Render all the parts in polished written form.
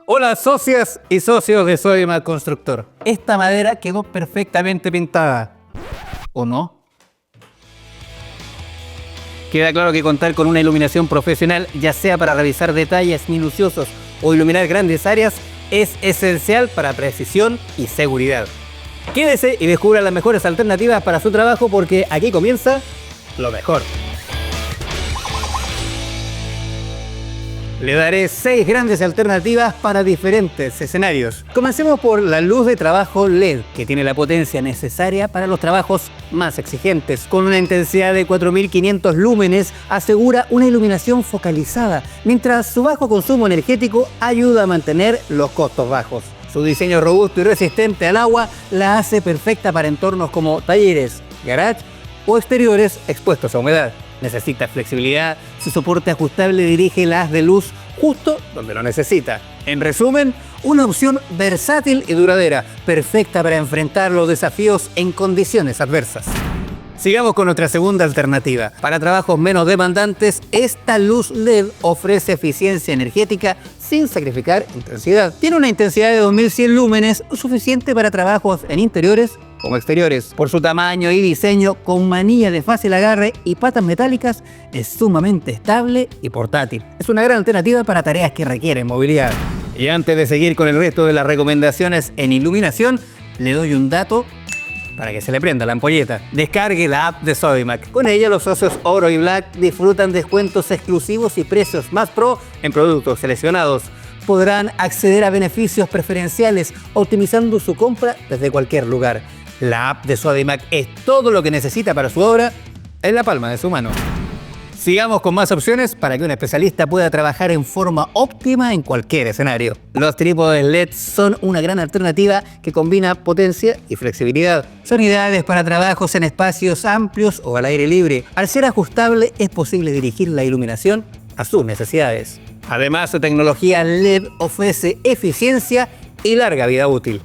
Hola socias y socios de Sodimac Constructor. Esta madera quedó perfectamente pintada, ¿o no? Queda claro que contar con una iluminación profesional, ya sea para realizar detalles minuciosos o iluminar grandes áreas, es esencial para precisión y seguridad. Quédese y descubra las mejores alternativas para su trabajo, porque aquí comienza lo mejor. Le daré 6 grandes alternativas para diferentes escenarios. Comencemos por la luz de trabajo LED, que tiene la potencia necesaria para los trabajos más exigentes. Con una intensidad de 4500 lúmenes, asegura una iluminación focalizada, mientras su bajo consumo energético ayuda a mantener los costos bajos. Su diseño robusto y resistente al agua la hace perfecta para entornos como talleres, garage o exteriores expuestos a humedad. Necesita flexibilidad, su soporte ajustable dirige el haz de luz justo donde lo necesita. En resumen, una opción versátil y duradera, perfecta para enfrentar los desafíos en condiciones adversas. Sigamos con nuestra segunda alternativa. Para trabajos menos demandantes, esta luz LED ofrece eficiencia energética sin sacrificar intensidad. Tiene una intensidad de 2100 lúmenes, suficiente para trabajos en interiores como exteriores. Por su tamaño y diseño, con manilla de fácil agarre y patas metálicas, es sumamente estable y portátil. Es una gran alternativa para tareas que requieren movilidad. Y antes de seguir con el resto de las recomendaciones en iluminación, le doy un dato para que se le prenda la ampolleta. Descargue la app de Sodimac. Con ella, los socios Oro y Black disfrutan descuentos exclusivos y precios más pro en productos seleccionados. Podrán acceder a beneficios preferenciales optimizando su compra desde cualquier lugar. La app de Sodimac es todo lo que necesita para su obra en la palma de su mano. Sigamos con más opciones para que un especialista pueda trabajar en forma óptima en cualquier escenario. Los trípodes LED son una gran alternativa que combina potencia y flexibilidad. Son ideales para trabajos en espacios amplios o al aire libre. Al ser ajustable, es posible dirigir la iluminación a sus necesidades. Además, su tecnología LED ofrece eficiencia y larga vida útil.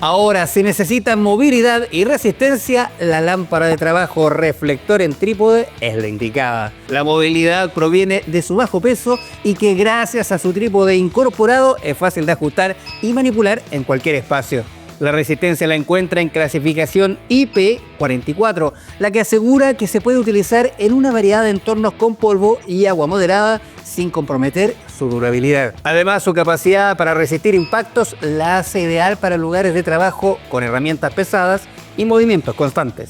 Ahora, si necesitan movilidad y resistencia, la lámpara de trabajo reflector en trípode es la indicada. La movilidad proviene de su bajo peso y que gracias a su trípode incorporado es fácil de ajustar y manipular en cualquier espacio. La resistencia la encuentra en clasificación IP44, la que asegura que se puede utilizar en una variedad de entornos con polvo y agua moderada sin comprometer su durabilidad. Además, su capacidad para resistir impactos la hace ideal para lugares de trabajo con herramientas pesadas y movimientos constantes.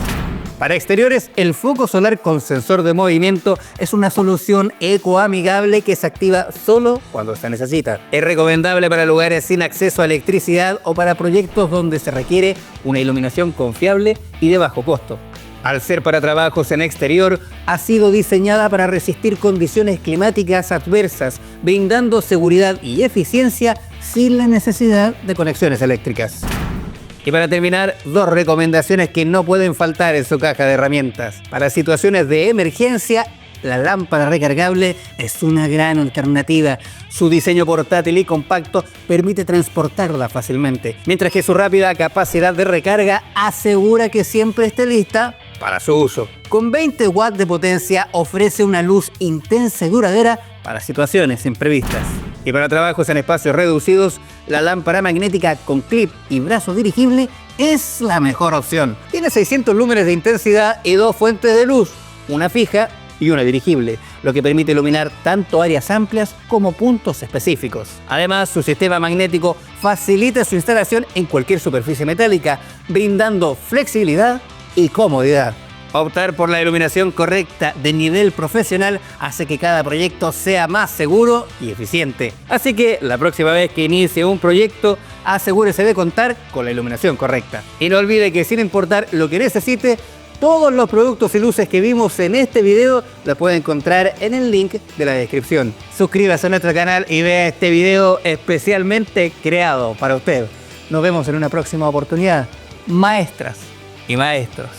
Para exteriores, el foco solar con sensor de movimiento es una solución ecoamigable que se activa solo cuando se necesita. Es recomendable para lugares sin acceso a electricidad o para proyectos donde se requiere una iluminación confiable y de bajo costo. Al ser para trabajos en exterior, ha sido diseñada para resistir condiciones climáticas adversas, brindando seguridad y eficiencia sin la necesidad de conexiones eléctricas. Y para terminar, 2 recomendaciones que no pueden faltar en su caja de herramientas. Para situaciones de emergencia, la lámpara recargable es una gran alternativa. Su diseño portátil y compacto permite transportarla fácilmente, mientras que su rápida capacidad de recarga asegura que siempre esté lista para su uso. Con 20 watts de potencia, ofrece una luz intensa y duradera para situaciones imprevistas. Y para trabajos en espacios reducidos, la lámpara magnética con clip y brazo dirigible es la mejor opción. Tiene 600 lúmenes de intensidad y 2 fuentes de luz, una fija y una dirigible, lo que permite iluminar tanto áreas amplias como puntos específicos. Además, su sistema magnético facilita su instalación en cualquier superficie metálica, brindando flexibilidad y comodidad. Optar por la iluminación correcta de nivel profesional hace que cada proyecto sea más seguro y eficiente. Así que la próxima vez que inicie un proyecto, asegúrese de contar con la iluminación correcta. Y no olvide que sin importar lo que necesite, todos los productos y luces que vimos en este video los puede encontrar en el link de la descripción. Suscríbase a nuestro canal y vea este video especialmente creado para usted. Nos vemos en una próxima oportunidad. Maestras y maestros.